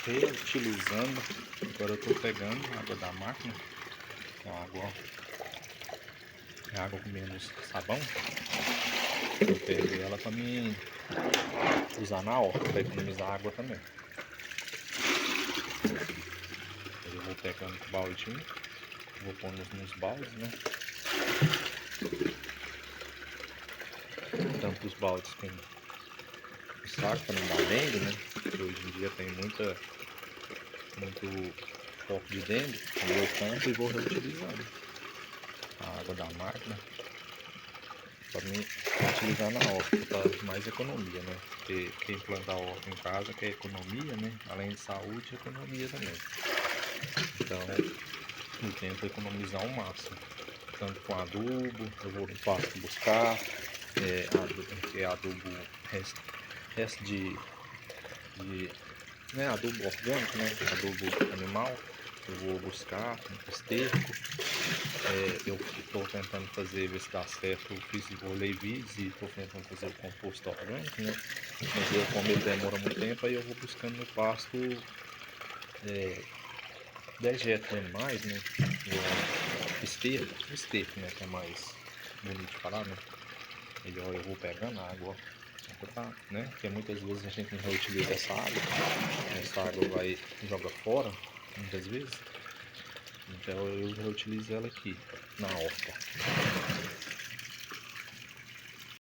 reutilizando. Agora eu tô pegando a água da máquina, que é uma água, é água com menos sabão. Eu pego ela para mim usar na horta, para economizar água também. Eu vou pegando com o baldinho, vou pondo nos baldes, né? Tampo os baldes com o saco para não dar dengue, né? Porque hoje em dia tem muito foco de dengue. Aí eu tampo e vou reutilizando a água da máquina para mim utilizar na horta, para mais economia, né? Porque quem planta a horta em casa quer economia, né? Além de saúde, economia também. Então, eu tento economizar ao máximo. Tanto com adubo, eu vou no pasto buscar, adubo resto de né, adubo orgânico, né? Adubo animal, eu vou buscar esterco. Eu estou tentando fazer, ver se dá certo. Olhei vídeos e estou tentando fazer o composto orgânico, né? Mas como ele demora muito tempo, aí eu vou buscando no pasto dejetos de animais, né? Esterco, né? Que é mais bonito de falar, né? E ó, eu vou pegando a água, né? Porque muitas vezes a gente não reutiliza essa água vai joga fora, muitas vezes. Então eu reutilizo ela aqui na horta.